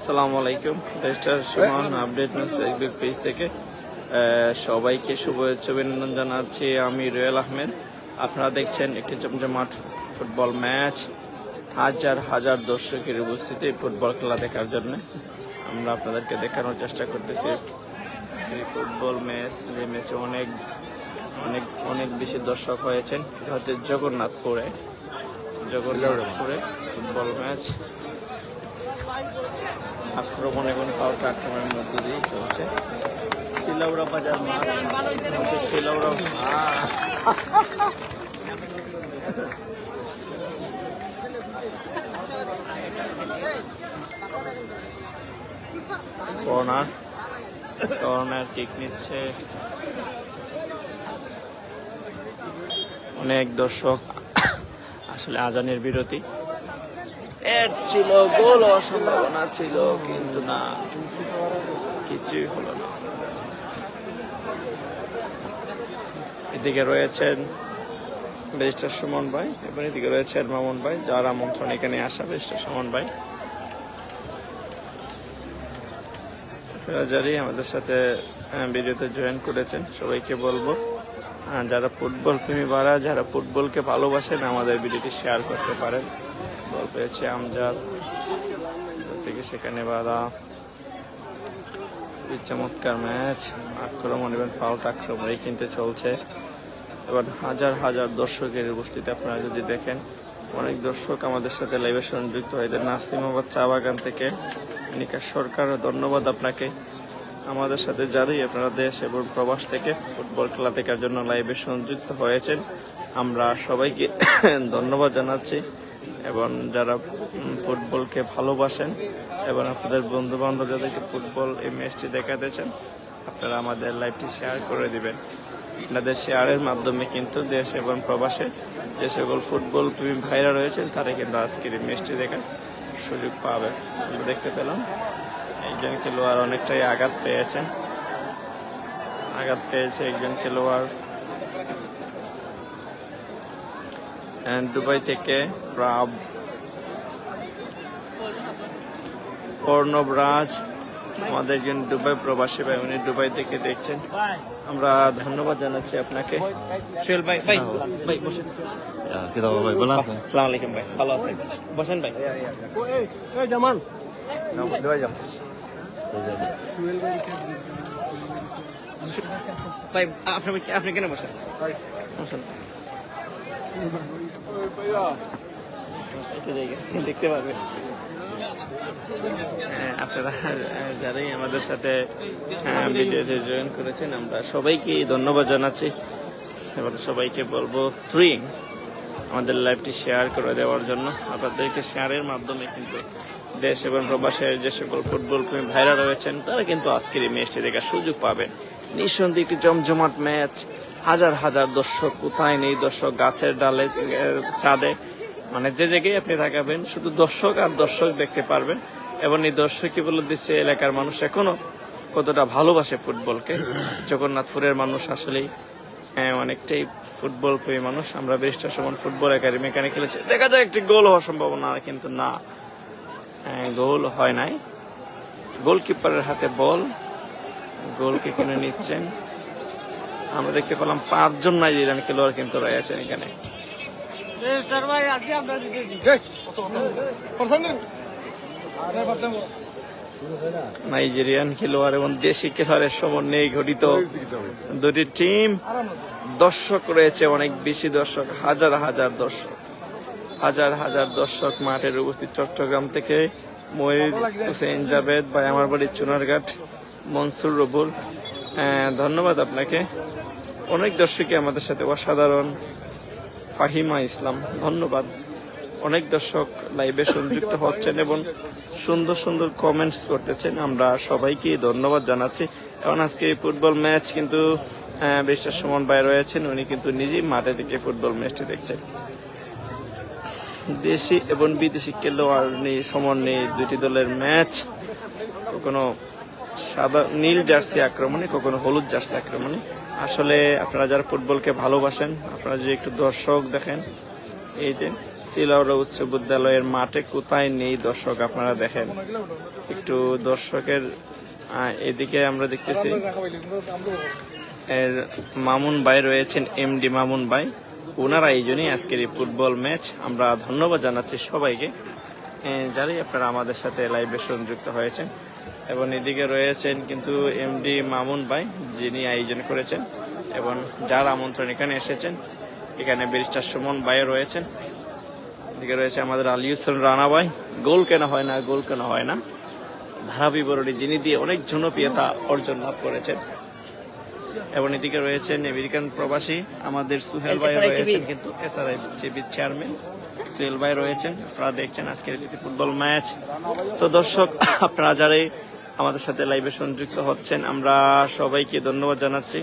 আসসালামু আলাইকুম। Barrister Suman update news Facebook page থেকে সবাইকে শুভেচ্ছা অভিনন্দন জানাচ্ছি। আমি রুয়েল আহমেদ। আপনারা দেখছেন একটি জমজমাট ফুটবল ম্যাচ, হাজার হাজার দর্শকের উপস্থিতি ফুটবল খেলা দেখার জন্য আমরা আপনাদেরকে দেখানোর চেষ্টা করতেছি। এই ফুটবল ম্যাচ, যে ম্যাচে অনেক অনেক অনেক বেশি দর্শক হয়েছেন। এটা হচ্ছে জগন্নাথপুরে ফুটবল ম্যাচ। আক্রমণ এবং পাল্টা আক্রমণের মধ্য দিয়ে চলছে। সিলাউড়া বাজার মাঠ হচ্ছে সিলাউড়া কর্নার কিক নিচ্ছে অনেক দর্শক। আসলে আজানের বিরতি এর ছিল, গোল হওয়ার সম্ভাবনা ছিল, কিন্তু না, কিছুই হলো না। এদিকে রয়েছেন ব্যারিস্টার সুমন ভাই এবং এদিকে রয়েছেন মামুন ভাই, যার আমন্ত্রণ এখানে আসা ব্যারিস্টার সুমন ভাই। যারাই আমাদের সাথে ভিডিওতে জয়েন করেছেন সবাইকে বলবো, যারা ফুটবল প্রেমী বারা, যারা ফুটবলকে ভালোবাসেন, আমাদের ভিডিওটি শেয়ার করতে পারেন। বল পেয়েছে আমজাদ থেকে, সেখানে বাধা। চমৎকার ম্যাচ, আক্রমণ এবং পাল্টা আক্রমণ এই কিন্তু চলছে। এবার হাজার হাজার দর্শকের উপস্থিতি আপনারা যদি দেখেন, অনেক দর্শক আমাদের সাথে লাইভে সংযুক্ত হয়েছে। নাসিমাবাদ চা বাগান থেকে নিকা সরকার, ধন্যবাদ আপনাকে। আমাদের সাথে যারাই আপনারা দেশ এবং প্রবাস থেকে ফুটবল খেলা দেখার জন্য লাইভে সংযুক্ত হয়েছেন, আমরা সবাইকে ধন্যবাদ জানাচ্ছি। এবং যারা ফুটবলকে ভালোবাসেন এবং আপনাদের বন্ধু বান্ধব যাদেরকে ফুটবল এই ম্যাচটি দেখাতে চান, আপনারা আমাদের লাইভটি শেয়ার করে দিবেন। আপনাদের শেয়ারের মাধ্যমে কিন্তু দেশ এবং প্রবাসে যে সকল ফুটবল প্রেমী ভাইরা রয়েছেন, তারা কিন্তু আজকের এই ম্যাচটি দেখার সুযোগ পাবে। আমরা দেখতে পেলাম একজন খেলোয়াড় অনেকটাই আঘাত পেয়েছে একজন খেলোয়াড়। দুবাই থেকে অর্ণবরাজ, আমাদের একজন দুবাই প্রবাসী ভাই, উনি দুবাই থেকে দেখছেন, আমরা ধন্যবাদ জানাচ্ছি আপনাকে। সোহেল ভাই বসেন। আসসালামু আলাইকুম ভাই, ভালো আছেন? বসেন ভাই। ভাই আপনি কেন বসেন? দেখতে পারবেন আপনারা যারাই আমাদের সাথে ভিডিওতে জয়েন করেছেন, আমরা সবাইকে ধন্যবাদ জানাচ্ছি। এবার সবাইকে বলবো আমাদের লাইভটি শেয়ার করে দেওয়ার জন্য। আপনাদেরকে শেয়ারের মাধ্যমে কিন্তু দেশ এবং প্রবাসের যে সকল ফুটবল প্রেমী ভাইরা রয়েছেন, তারা কিন্তু আজকের এই ম্যাচটি দেখার সুযোগ পাবেন। নিঃসন্দেহে একটি জমজমাট ম্যাচ, হাজার হাজার দর্শক, কোথায় নেই দর্শক, গাছের ডালে, ছাদে, মানে যে জায়গায় আপনি তাকাবেন শুধু দর্শক আর দর্শক দেখতে পারবেন। এবং এই দর্শকই বলে দিচ্ছে এলাকার মানুষ এখনো কতটা ভালোবাসে ফুটবলকে। জগন্নাথপুরের মানুষ আসলেই অনেকটাই ফুটবল প্রেমী মানুষ। আমরা ব্যারিস্টার সুমন ফুটবল একাডেমি এখানে খেলেছি, দেখা যায় একটি গোল হওয়ার সম্ভাবনা, কিন্তু না, গোল হয় নাই। গোলকিপারের হাতে বল, গোলকে কিনে নিচ্ছেন। আমরা দেখতে পেলাম 5 জন নাইজেরিয়ান খেলোয়াড় কিন্তু রয়েছেন এখানে। নাইজেরিয়ান খেলোয়াড় এবং দেশি খেলোয়াড়ের সমন্বয়ে গঠিত দুটি টিম। দর্শক রয়েছে অনেক বেশি দর্শক, হাজার হাজার দর্শক মাঠের উপস্থিত। চট্টগ্রাম থেকে মহির হোসেন জাভেদ ভাই, আমার বাড়ি চুনারঘাট, মনসুর রবুল, ধন্যবাদ আপনাকে। অনেক দর্শকই আমাদের সাথে, অসাধারণ ফাহিমা ইসলাম, ধন্যবাদ। অনেক দর্শক লাইভে সংযুক্ত হচ্ছেন এবং সুন্দর সুন্দর কমেন্টস করতেছেন, আমরা সবাইকে ধন্যবাদ জানাচ্ছি। এবং আজকে এই ফুটবল ম্যাচ কিন্তু ব্যারিস্টার সুমন ভাই রয়েছেন, উনি কিন্তু নিজেই মাঠে থেকে ফুটবল ম্যাচটি দেখছেন। দেশি এবং বিদেশি খেলোয়াড় নিয়ে সমন্বয়ে দুটি দলের ম্যাচ, কখনো সাদা নীল জার্সি আক্রমণে, কখনো হলুদ জার্সি আক্রমণে। আসলে আপনারা যারা ফুটবলকে ভালোবাসেন, আপনারা যদি একটু দর্শক দেখেন, এই যে তিলাউড়া উচ্চ বিদ্যালয়ের মাঠে কোথায় নেই দর্শক, আপনারা দেখেন একটু দর্শকের এদিকে আমরা দেখতেছি মামুন ভাই রয়েছেন, এমডি মামুন ভাই, ওনারা এই জন্যই আজকের এই ফুটবল ম্যাচ। আমরা ধন্যবাদ জানাচ্ছি সবাইকে যারাই আপনারা আমাদের সাথে লাইভে সংযুক্ত হয়েছেন। এবং এদিকে রয়েছেন কিন্তু এমডি মামুন ভাই, যিনি আয়োজন করেছেন এবং যার আমন্ত্রণ এখানে এসেছেন। এখানে ব্যারিস্টার সুমন ভাই রয়েছেন, এদিকে রয়েছে আমাদের আলী হোসেন রানা ভাই। গোল কেন হয় না, গোল কেন হয় না ধারা বিবরণী, যিনি দিয়ে অনেক জনপ্রিয়তা অর্জন লাভ করেছেন। এবং এদিকে রয়েছেন আমেরিকান প্রবাসী আমাদের সুহেল ভাই রয়েছেন, কিন্তু এসআরআই টিভির চেয়ারম্যান সুহেল ভাই রয়েছেন। আপনারা দেখছেন আজকের ফুটবল ম্যাচ। তো দর্শক, আপনারা যারাই আমাদের সাথে লাইভে সংযুক্ত হচ্ছেন, আমরা সবাইকে ধন্যবাদ জানাচ্ছি।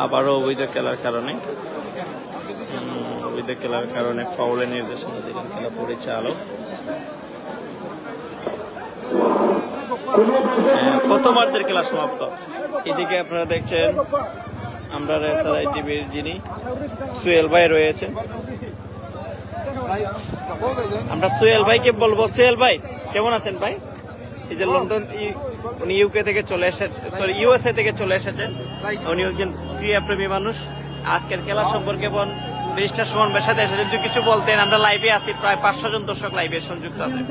আবারও অবৈধ খেলার কারণে ফাউলের নির্দেশনা দিলেন খেলা পরিচালক। প্রথমার্ধের খেলা সমাপ্ত। এদিকে আপনারা দেখছেন আমরা এসআরআই টিভির যিনি সুহেল ভাই রয়েছেন, আমরা সুহেল ভাইকে বলবো। সুহেল ভাই কেমন আছেন ভাই? এই যে লন্ডন উনি ইউকে থেকে চলে এসেছেন, সরি ইউএসএ থেকে চলে এসেছেন। উনি একজন ক্রীড়াপ্রেমী মানুষ। আজকের খেলা সম্পর্কে ব্যারিস্টার সুমন ভাইয়ের সাথে এসেছেন, যদি কিছু বলতেন। আমরা লাইভে আছি, প্রায় 500 জন দর্শক লাইভে সংযুক্ত আছে।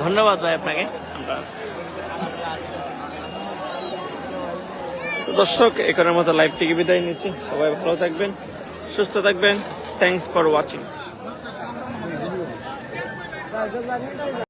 ধন্যবাদ ভাই আপনাকে। আমরা দর্শক এখনের মতো লাইভ থেকে বিদায় নিচ্ছি। সবাই ভালো থাকবেন, সুস্থ থাকবেন। Thanks for watching.